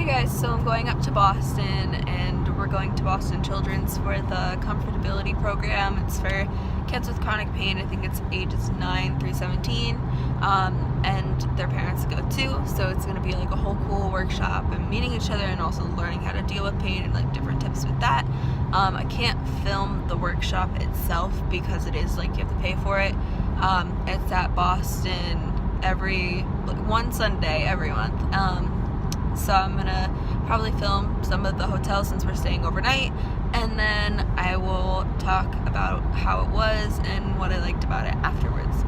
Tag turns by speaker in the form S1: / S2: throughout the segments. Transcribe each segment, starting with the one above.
S1: Hey guys, so I'm going up to Boston and we're going to Boston Children's for the comfortability program. It's for kids with chronic pain. I think it's ages 9 through 17 and their parents go too, so it's going to be like a whole cool workshop and meeting each other and also learning how to deal with pain and like different tips with that. I can't film the workshop itself because it is like you have to pay for it. It's at Boston one Sunday every month. So I'm gonna probably film some of the hotels since we're staying overnight, and then I will talk about how it was and what I liked about it afterwards.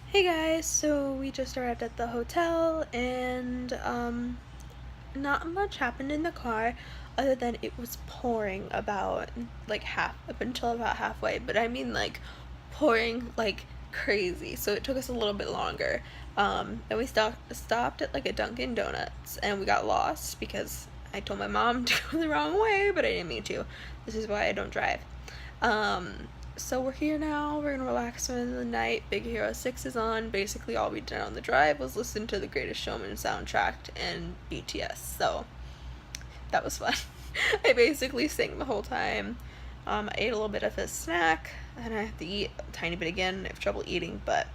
S1: Hey guys, so we just arrived at the hotel and not much happened in the car other than it was pouring about up until about halfway, but I mean like pouring like crazy, so it took us a little bit longer. And we stopped at like a Dunkin' Donuts and we got lost because I told my mom to go the wrong way, but I didn't mean to. This is why I don't drive. So we're here now. We're gonna relax for the night. Big Hero 6 is on. Basically all we did on the drive was listen to the Greatest Showman soundtrack and BTS, so that was fun. I basically sang the whole time. I ate a little bit of a snack, and I have to eat a tiny bit again. I have trouble eating, but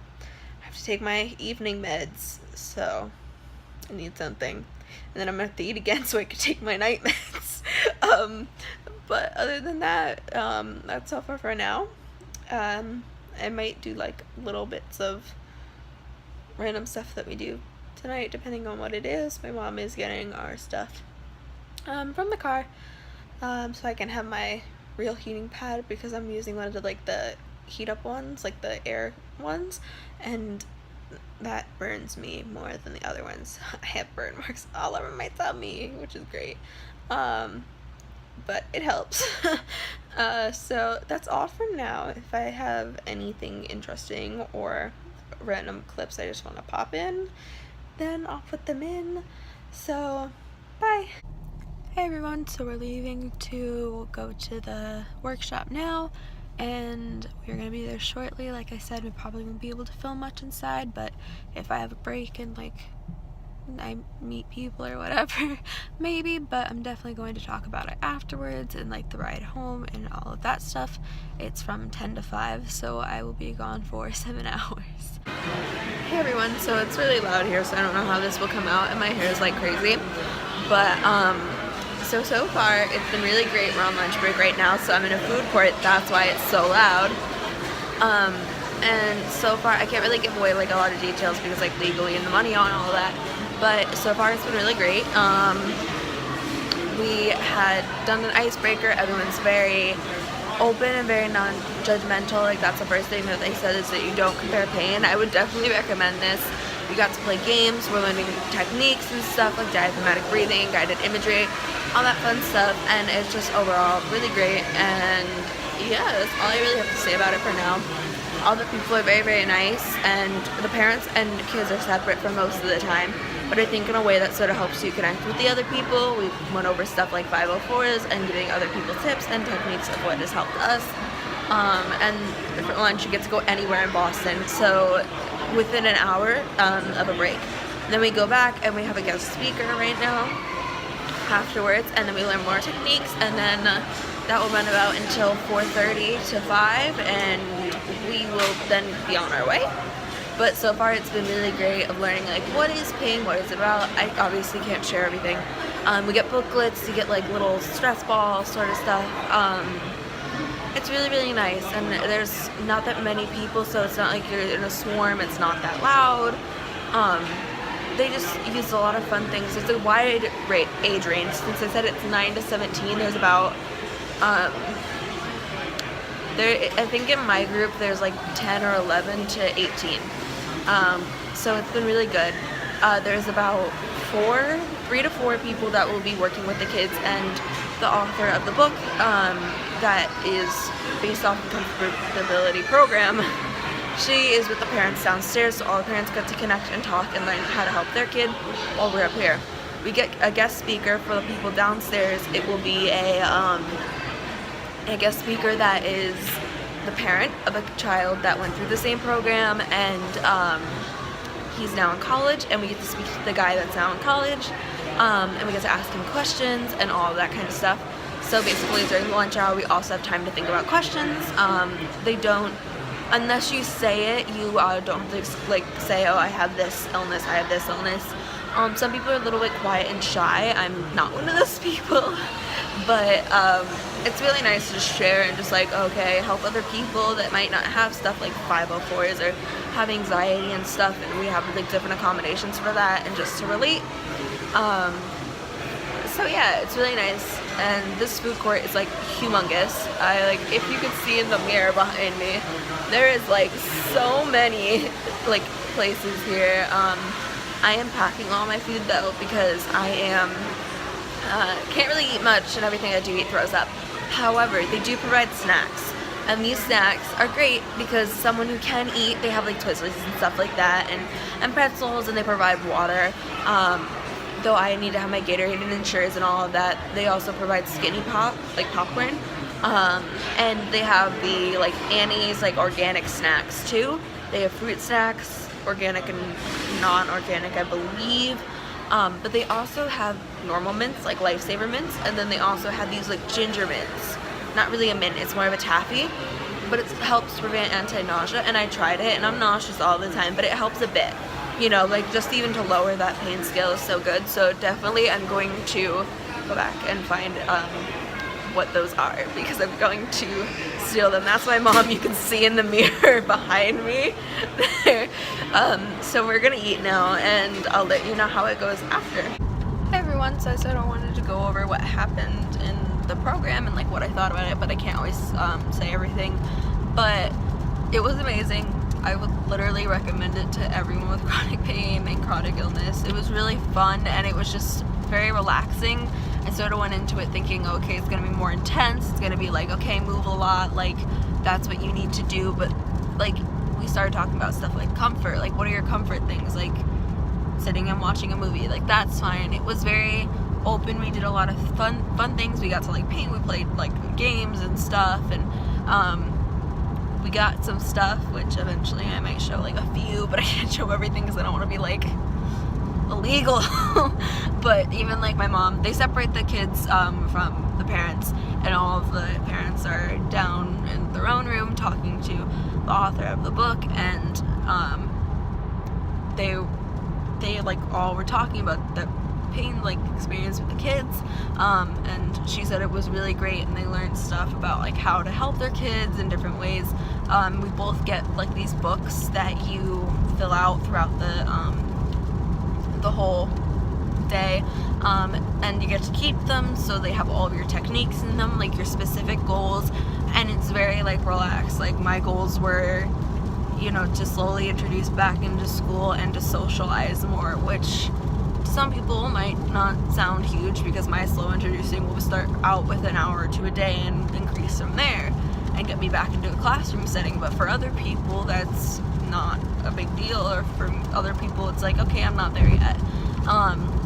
S1: I have to take my evening meds, so I need something. And then I'm gonna have to eat again so I can take my night meds. But other than that, that's all for now. I might do like little bits of random stuff that we do tonight, depending on what it is. My mom is getting our stuff from the car, so I can have my real heating pad because I'm using one of the heat up ones, like the air ones, and that burns me more than the other ones. I have burn marks all over my tummy, which is great, but it helps. So that's all for now. If I have anything interesting or random clips I just want to pop in, then I'll put them in. So bye. Hey everyone, so we're leaving to go to the workshop now, and we're going to be there shortly. Like I said, we probably won't be able to film much inside, but if I have a break and I meet people or whatever, maybe, but I'm definitely going to talk about it afterwards and the ride home and all of that stuff. It's from 10 to 5, so I will be gone for 7 hours. Hey everyone, so it's really loud here, so I don't know how this will come out, and my hair is like crazy, but so far it's been really great. We're on lunch break right now, so I'm in a food court, that's why it's so loud. And so far I can't really give away a lot of details because legally and the money on all of that, but so far it's been really great. We had done an icebreaker. Everyone's very open and very non-judgmental. That's the first thing that they said, is that you don't compare pain. I would definitely recommend this. We got to play games, we're learning techniques and stuff like diaphragmatic breathing, guided imagery, all that fun stuff, and it's just overall really great. And yeah, that's all I really have to say about it for now. All the people are very, very nice, and the parents and kids are separate for most of the time, but I think in a way that sort of helps you connect with the other people. We went over stuff like 504s and giving other people tips and techniques of what has helped us. And for lunch you get to go anywhere in Boston, so within an hour of a break. And then we go back and we have a guest speaker right now afterwards, and then we learn more techniques, and then that will run about until 4:30 to 5, and we will then be on our way. But so far it's been really great of learning what is pain, what it's about. I obviously can't share everything. We get booklets, you get little stress ball sort of stuff. It's really, really nice, and there's not that many people, so it's not like you're in a swarm. It's not that loud. They just use a lot of fun things. It's a wide age range. Since I said it's 9 to 17, there's about I think in my group there's 10 or 11 to 18. So it's been really good. There's about 3 to 4 people that will be working with the kids, and the author of the book that is based off the comfortability program, she is with the parents downstairs, so all the parents get to connect and talk and learn how to help their kid while we're up here. We get a guest speaker for the people downstairs. It will be a guest speaker that is
S2: the parent of a child that went through the same program, and he's now in college, and we get to speak to the guy that's now in college, and we get to ask him questions and all of that kind of stuff. So basically during the lunch hour we also have time to think about questions. They don't, unless you say it, you don't have to like say, oh, I have this illness, I have this illness. Some people are a little bit quiet and shy. I'm not one of those people, but it's really nice to just share and just like, okay, help other people that might not have stuff like 504s or have anxiety and stuff, and we have like different accommodations for that, and just to relate. So yeah, it's really nice, and this food court is like humongous. If you could see in the mirror behind me, there is like so many like places here. I am packing all my food though, because I am can't really eat much, and everything I do eat throws up. However, they do provide snacks, and these snacks are great because someone who can eat, they have like Twizzlers and stuff like that, and pretzels, and they provide water. Though I need to have my Gatorade and Ensures and all of that, they also provide Skinny Pop, like popcorn, and they have the like Annie's like organic snacks too. They have fruit snacks, organic and non-organic, I believe. But they also have normal mints, like Lifesaver mints, and then they also have these like ginger mints. Not really a mint, it's more of a taffy, but it helps prevent anti-nausea, and I tried it, and I'm nauseous all the time, but it helps a bit. You know, like just even to lower that pain scale is so good. So definitely I'm going to go back and find what those are, because I'm going to steal them. That's my mom, you can see in the mirror behind me there. So we're gonna eat now, and I'll let you know how it goes after. Hi everyone, so I said I wanted to go over what happened in the program and like what I thought about it, but I can't always say everything. But it was amazing. I would literally recommend it to everyone with chronic pain and chronic illness. It was really fun, and it was just very relaxing. I sort of went into it thinking, okay, it's gonna be more intense, it's gonna be like, okay, move a lot, like that's what you need to do. But like we started talking about stuff like comfort, like what are your comfort things, like sitting and watching a movie, like that's fine. It was very open. We did a lot of fun things. We got to like paint, we played like games and stuff, and we got some stuff, which eventually I might show like a few, but I can't show everything because I don't want to be like illegal. But even like my mom, they separate the kids from the parents, and all of the parents are down in their own room talking to the author of the book, and they like all were talking about the pain like experience with the kids, and she said it was really great, and they learned stuff about like how to help their kids in different ways. We both get like these books that you fill out throughout the whole day, and you get to keep them, so they have all of your techniques in them, like your specific goals, and it's very like relaxed. Like my goals were, you know, to slowly introduce back into school and to socialize more, which some people might not sound huge, because my slow introducing will start out with an hour to a day and increase from there and get me back into a classroom setting. But for other people that's not a big deal, or for other people it's like, okay, I'm not there yet.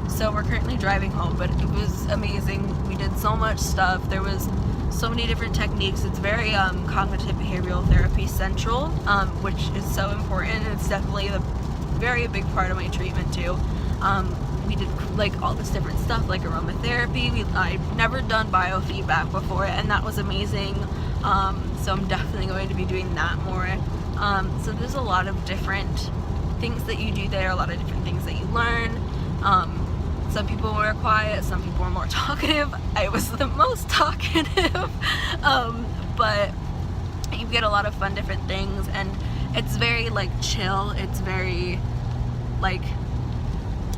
S2: So we're currently driving home, but it was amazing. We did so much stuff. There was so many different techniques. It's very cognitive behavioral therapy central, which is so important. It's definitely a very big part of my treatment too. We did like all this different stuff, like aromatherapy. I've never done biofeedback before, and that was amazing. So I'm definitely going to be doing that more. So there's a lot of different things that you do there, a lot of different things that you learn. Some people were quiet, some people were more talkative. I was the most talkative, but you get a lot of fun different things, and it's very like chill. It's very like,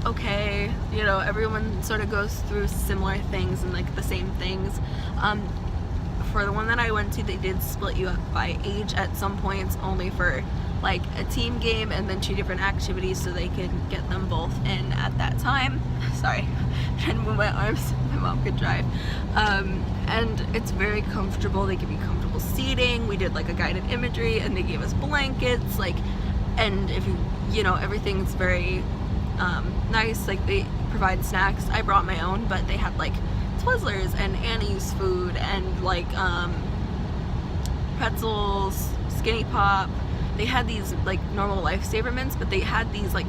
S2: okay, you know, everyone sort of goes through similar things and like the same things. For the one that I went to, they did split you up by age at some points, only for like a team game and then 2 different activities, so they could get them both in at that time. Sorry, I'm trying to move my arms so my mom could drive. And it's very comfortable. They give you comfortable seating. We did like a guided imagery, and they gave us blankets, like, and if you know, everything's very nice. Like they provide snacks. I brought my own, but they had like Twizzlers and Annie's food, and like pretzels, Skinny Pop. They had these like normal Lifesaver mints, but they had these like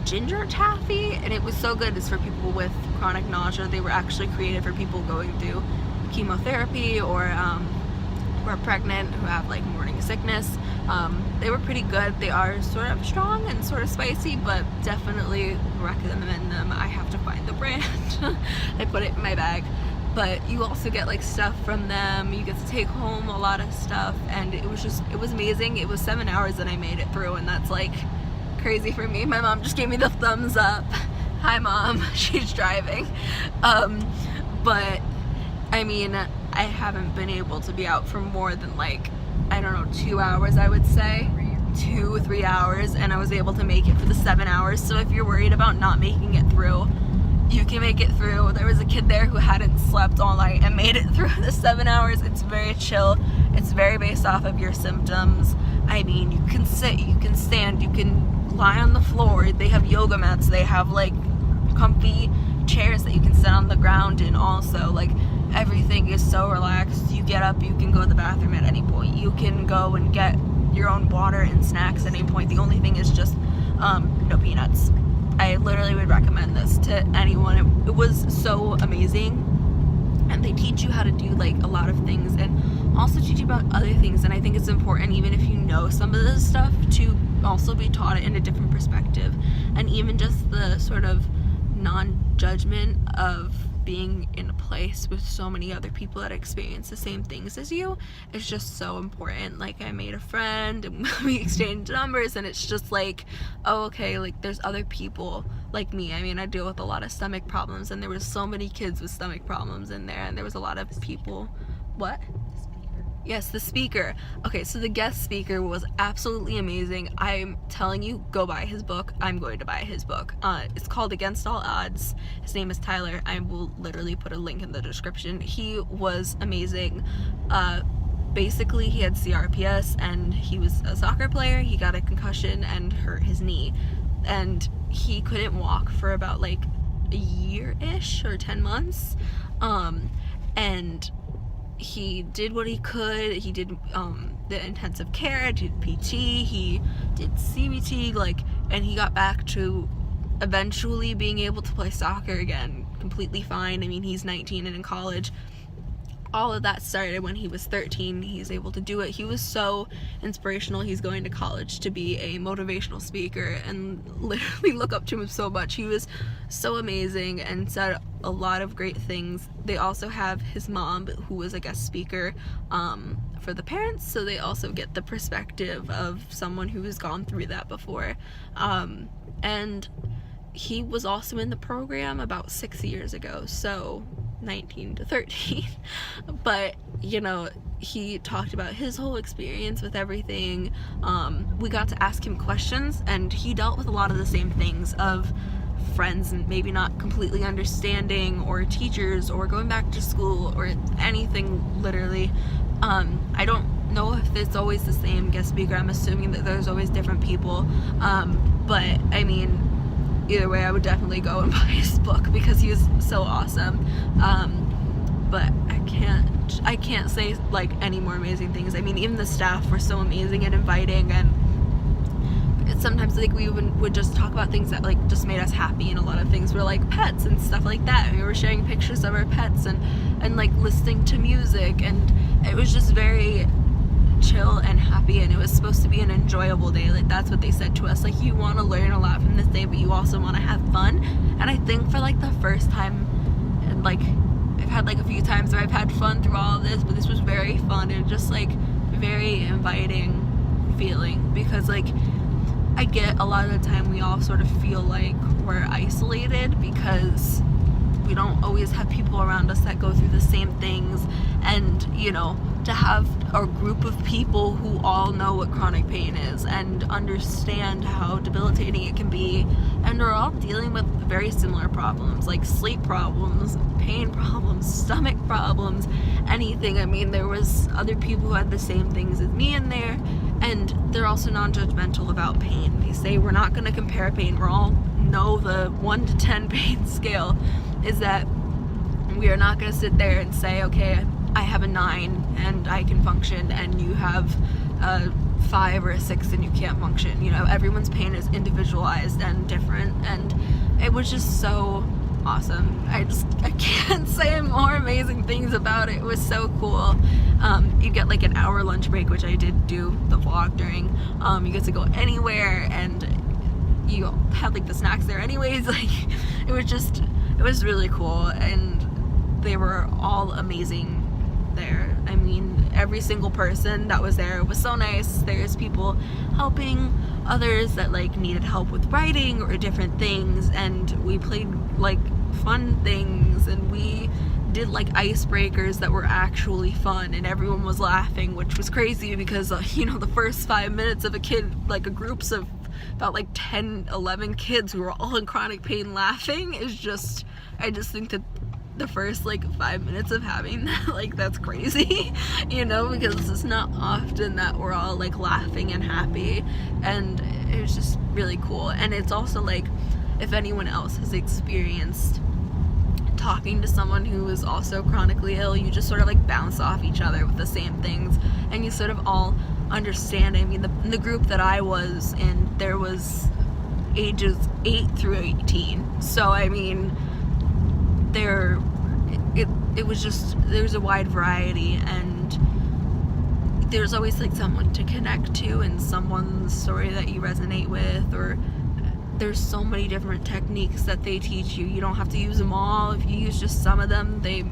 S2: ginger taffy, and it was so good. It's for people with chronic nausea. They were actually created for people going through chemotherapy or who are pregnant, who have like morning sickness. They were pretty good. They are sort of strong and sort of spicy, but definitely recommend them. I have to find the brand. I put it in my bag. But you also get like stuff from them. You get to take home a lot of stuff, and it was amazing. It was 7 hours that I made it through, and that's like crazy for me. My mom just gave me the thumbs up. Hi Mom, she's driving. But I mean, I haven't been able to be out for more than like, I don't know, 2 hours, I would say. 2-3 hours, and I was able to make it for the 7 hours. So if you're worried about not making it through, you can make it through. There was a kid there who hadn't slept all night and made it through the 7 hours. It's very chill. It's very based off of your symptoms. I mean, you can sit, you can stand, you can lie on the floor. They have yoga mats. They have like comfy chairs that you can sit on the ground in also. Like, everything is so relaxed. You get up, you can go to the bathroom at any point. You can go and get your own water and snacks at any point. The only thing is just no peanuts. I literally would recommend this to anyone. It was so amazing, and they teach you how to do like a lot of things, and also teach you about other things. And I think it's important, even if you know some of this stuff, to also be taught it in a different perspective, and even just the sort of non-judgment of being in a place with so many other people that experience the same things as you is just so important. Like, I made a friend and we exchanged numbers, and it's just like, oh, okay, like there's other people like me. I mean, I deal with a lot of stomach problems, and there was so many kids with stomach problems in there, and there was a lot of people. What? Yes, the speaker. Okay, so the guest speaker was absolutely amazing. I'm telling you, go buy his book. I'm going to buy his book. It's called Against All Odds. His name is Tyler. I will literally put a link in the description. He was amazing. Basically, he had CRPS, and he was a soccer player. He got a concussion and hurt his knee, and he couldn't walk for about like a year-ish or 10 months. And he did what he could. He did the intensive care, he did PT, he did CBT, like, and he got back to eventually being able to play soccer again completely fine. I mean, he's 19 and in college. All of that started when he was 13. He's able to do it. He was so inspirational. He's going to college to be a motivational speaker, and literally look up to him so much. He was so amazing and said a lot of great things. They also have his mom, who was a guest speaker for the parents, so they also get the perspective of someone who has gone through that before. And he was also in the program about 6 years ago, so 19 to 13. But, you know, he talked about his whole experience with everything. We got to ask him questions, and he dealt with a lot of the same things of friends and maybe not completely understanding, or teachers, or going back to school, or anything literally. I don't know if it's always the same guest speaker. I'm assuming that there's always different people. But I mean, either way, I would definitely go and buy his book because he was so awesome. But I can't say like any more amazing things. I mean, even the staff were so amazing and inviting, and sometimes like we would just talk about things that like just made us happy, and a lot of things were like pets and stuff like that. And we were sharing pictures of our pets and like listening to music, and it was just very chill and happy, and it was supposed to be an enjoyable day. Like, that's what they said to us, like, you want to learn a lot from this day, but you also want to have fun. And I think for like the first time, and like I've had like a few times where I've had fun through all of this, but this was very fun and just like very inviting feeling, because like I get a lot of the time we all sort of feel like we're isolated because we don't always have people around us that go through the same things. And, you know, to have a group of people who all know what chronic pain is and understand how debilitating it can be, and are all dealing with very similar problems, like sleep problems, pain problems, stomach problems, anything. I mean, there was other people who had the same things as me in there, and they're also non-judgmental about pain. They say we're not going to compare pain. We're all know the 1 to 10 pain scale is that we are not going to sit there and say, okay, I have a 9 and I can function, and you have a 5 or a 6 and you can't function. You know, everyone's pain is individualized and different, and it was just so awesome. I can't say more amazing things about it. It was so cool. You get like an hour lunch break, which I did do the vlog during. You get to go anywhere, and you have like the snacks there anyways. Like, it was really cool, and they were all amazing there. I mean, every single person that was there was so nice. There's people helping others that like needed help with writing or different things, and we played like fun things, and we did like icebreakers that were actually fun, and everyone was laughing, which was crazy because you know, the first 5 minutes of a kid, like a groups of about like 10-11 kids who were all in chronic pain laughing is just, I just think that the first like 5 minutes of having that, like, that's crazy, you know, because it's not often that we're all like laughing and happy, and it was just really cool. And it's also like, if anyone else has experienced talking to someone who is also chronically ill, you just sort of like bounce off each other with the same things, and you sort of all understand. I mean, the group that I was in, there was ages 8 through 18, so I mean, it was just, there's a wide variety, and there's always like someone to connect to and someone's story that you resonate with, or there's so many different techniques that they teach you. You don't have to use them all. If you use just some of them, they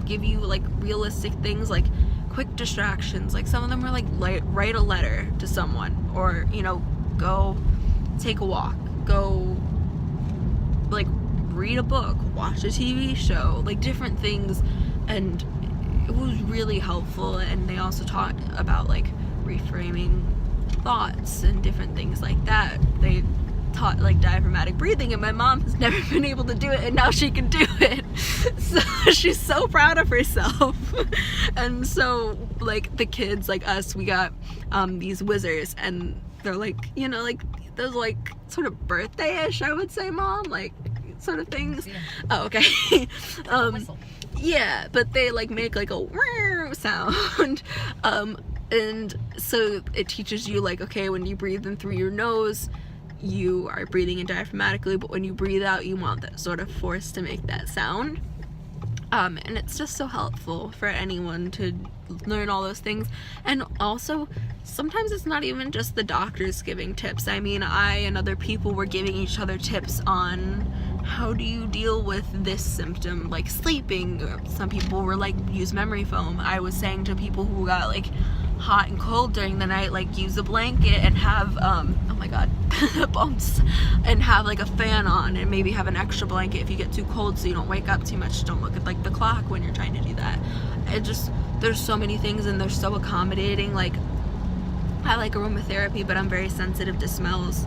S2: give you like realistic things, like quick distractions. Like some of them are like write a letter to someone, or, you know, go take a walk, go like read a book, watch a TV show, like different things. And it was really helpful. And they also taught about like reframing thoughts and different things like that. They taught like diaphragmatic breathing, and my mom has never been able to do it, and now she can do it. So she's so proud of herself. And so like the kids like us, we got these whizzers, and they're like, you know, like those like sort of birthday-ish, I would say, Mom, like sort of things. Yeah. Oh, okay. Yeah, but they like make like a sound. And so it teaches you like, okay, when you breathe in through your nose, you are breathing in diaphragmatically, but when you breathe out, you want that sort of force to make that sound. And it's just so helpful for anyone to learn all those things. And also, sometimes it's not even just the doctors giving tips. I mean, I and other people were giving each other tips on how do you deal with this symptom, like sleeping. Some people were like, use memory foam. I was saying to people who got like hot and cold during the night, like use a blanket and have oh my god, bumps, and have like a fan on, and maybe have an extra blanket if you get too cold so you don't wake up too much. Don't look at like the clock when you're trying to do that. It just, there's so many things, and they're so accommodating. Like, I like aromatherapy, but I'm very sensitive to smells,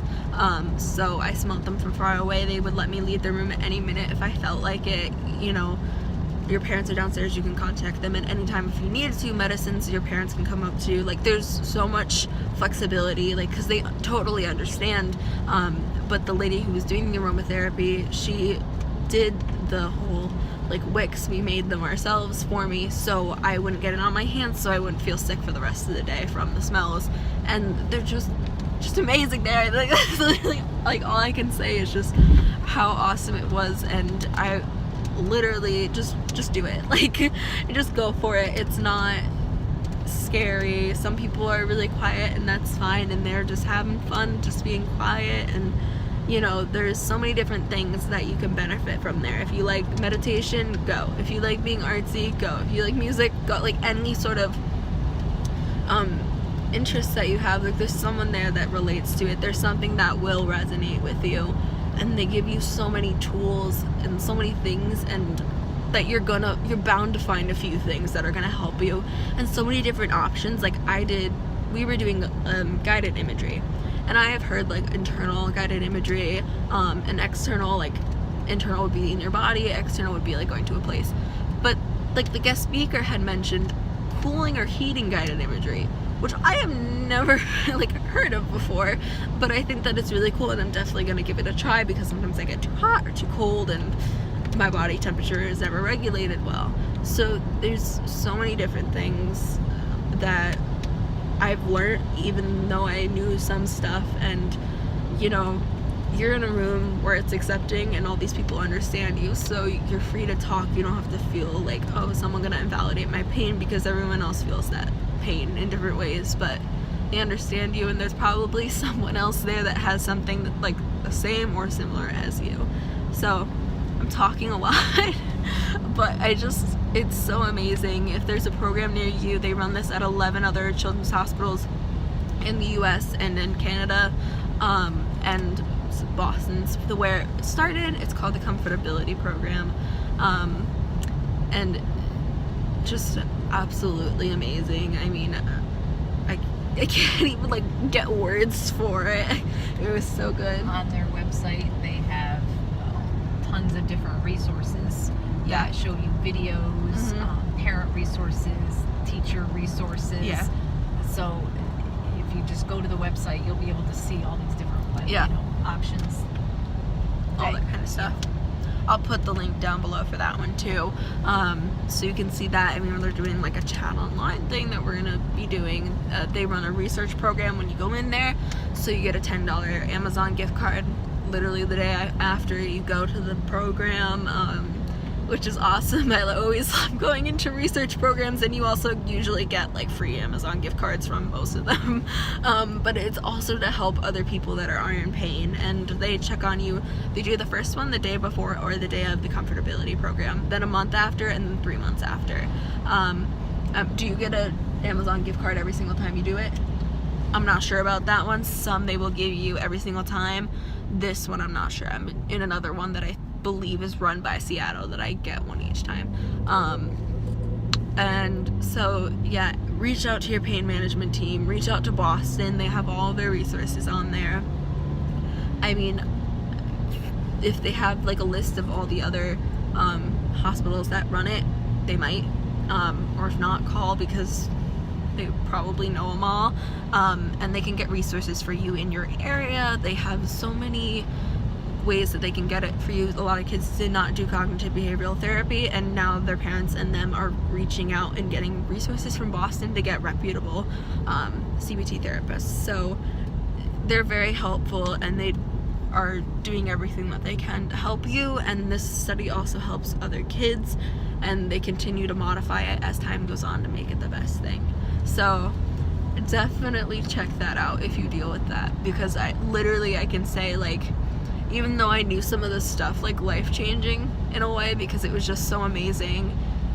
S2: so I smelled them from far away. They would let me leave the room at any minute if I felt like it. You know, your parents are downstairs, you can contact them at any time if you needed to. Medicines your parents can come up to. Like, there's so much flexibility, like, because they totally understand. But the lady who was doing the aromatherapy, she did the whole like wicks. We made them ourselves for me, so I wouldn't get it on my hands, so I wouldn't feel sick for the rest of the day from the smells. And they're just amazing there. Like, that's literally like all I can say is just how awesome it was. And I literally just do it. Like, just go for it. It's not scary. Some people are really quiet, and that's fine, and they're just having fun just being quiet. And you know, there's so many different things that you can benefit from there. If you like meditation, go. If you like being artsy, go. If you like music, go. Like, any sort of interests that you have, like, there's someone there that relates to it. There's something that will resonate with you, and they give you so many tools and so many things, and that you're bound to find a few things that are gonna help you, and so many different options. Like, we were doing guided imagery, and I have heard like internal guided imagery, and external. Like, internal would be in your body, external would be like going to a place. But like the guest speaker had mentioned cooling or heating guided imagery, which I have never like heard of before, but I think that it's really cool, and I'm definitely gonna give it a try, because sometimes I get too hot or too cold, and my body temperature is never regulated well. So there's so many different things that I've learned, even though I knew some stuff. And you know, you're in a room where it's accepting and all these people understand you, so you're free to talk. You don't have to feel like, oh, is someone gonna invalidate my pain, because everyone else feels that pain in different ways, but they understand you, and there's probably someone else there that has something that, like, the same or similar as you. So I'm talking a lot but it's so amazing. If there's a program near you, they run this at 11 other children's hospitals in the US and in Canada, and Boston's where it started. It's called the Comfortability Program, and just absolutely amazing. I mean, I can't even like get words for it. It was so good.
S3: On their website, they have tons of different resources that show you videos, parent resources, teacher resources.
S2: Yeah.
S3: So if you just go to the website, you'll be able to see all these different, like, you know, options.
S2: All that kind of stuff. I'll put the link down below for that one too, so you can see that. I mean, they're doing like a chat online thing that we're gonna be doing. They run a research program when you go in there, so you get a $10 Amazon gift card literally the day after you go to the program, which is awesome. I always love going into research programs, and you also usually get like free Amazon gift cards from most of them, but it's also to help other people that are in pain, and they check on you. They do the first one the day before or the day of the Comfortability Program, then a month after, and then 3 months after. Do you get an Amazon gift card every single time you do it? I'm not sure about that one. Some they will give you every single time. This one I'm not sure. I'm in another one that I believe is run by Seattle that I get one each time. And so yeah, reach out to your pain management team, reach out to Boston. They have all their resources on there. I mean, if they have like a list of all the other hospitals that run it, they might, or if not, call, because they probably know them all, and they can get resources for you in your area. They have so many ways that they can get it for you. A lot of kids did not do cognitive behavioral therapy, and now their parents and them are reaching out and getting resources from Boston to get reputable CBT therapists. So they're very helpful, and they are doing everything that they can to help you. And this study also helps other kids, and they continue to modify it as time goes on to make it the best thing. So definitely check that out if you deal with that, because I can say, like, even though I knew some of this stuff, like, life-changing in a way, because it was just so amazing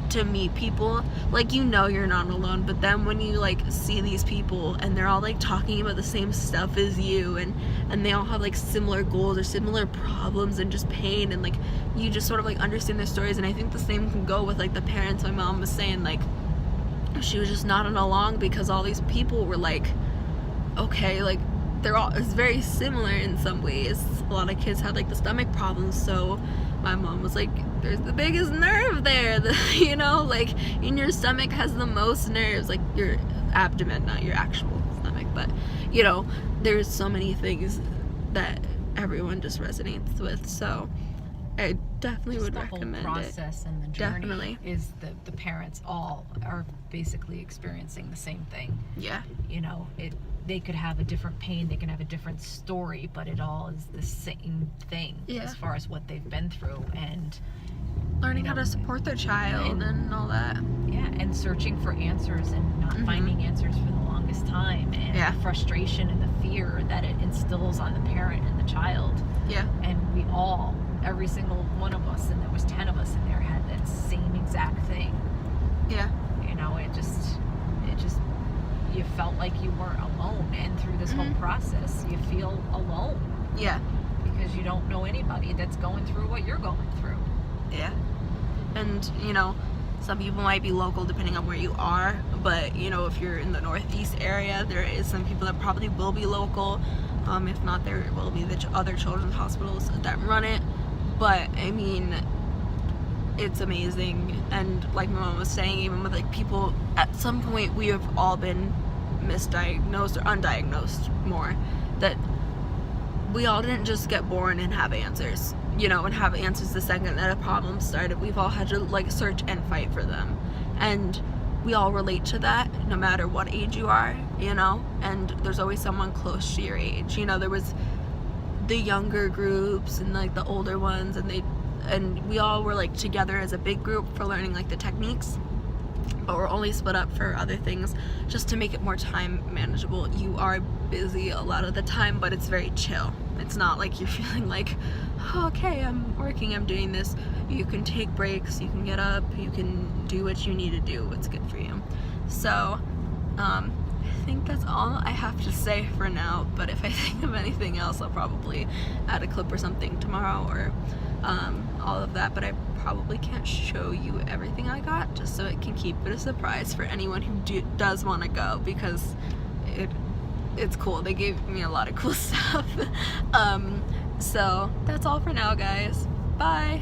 S2: to meet people. Like, you know you're not alone, but then when you like see these people and they're all like talking about the same stuff as you, and they all have like similar goals or similar problems and just pain, and like you just sort of like understand their stories. And I think the same can go with like the parents. My mom was saying, like, she was just nodding along because all these people were like, okay, like it's very similar in some ways. A lot of kids had like the stomach problems, so my mom was like, there's the biggest nerve there, you know, like in your stomach has the most nerves, like your abdomen, not your actual stomach, but you know, there's so many things that everyone just resonates with. So I definitely would recommend it.
S3: The whole process and the journey
S2: definitely
S3: is the parents all are basically experiencing the same thing.
S2: Yeah.
S3: You know, they could have a different pain, they can have a different story, but it all is the same thing as far as what they've been through, and
S2: learning how to support their child and all that.
S3: Yeah, and searching for answers and not finding answers for the longest time, and the frustration and the fear that it instills on the parent and the child. Yeah. And we all, every single one of us, and there was 10 of us in there, had that same exact thing. Yeah. You know, it just you felt like you weren't alone, and through this whole process you feel alone. Yeah. Because you don't know anybody that's going through what you're going through.
S2: Yeah. And, you know, some people might be local depending on where you are, but, you know, if you're in the Northeast area, there is some people that probably will be local. If not, there will be the other children's hospitals that run it. But, I mean, it's amazing. And like my mom was saying, even with like people, at some point we have all been misdiagnosed or undiagnosed more, that we all didn't just get born and have answers, you know, and have answers the second that a problem started. We've all had to like search and fight for them, and we all relate to that no matter what age you are, you know. And there's always someone close to your age, you know. There was the younger groups and like the older ones, and we all were like together as a big group for learning like the techniques, but we're only split up for other things just to make it more time manageable. You are busy a lot of the time, but it's very chill. It's not like you're feeling like, oh, okay, I'm working, I'm doing this. You can take breaks, you can get up, you can do what you need to do, what's good for you. So I think that's all I have to say for now, but if I think of anything else, I'll probably add a clip or something tomorrow, or all of that. But I probably can't show you everything I got, just so it can keep it a surprise for anyone who does want to go, because it's cool. They gave me a lot of cool stuff. So that's all for now, guys. Bye.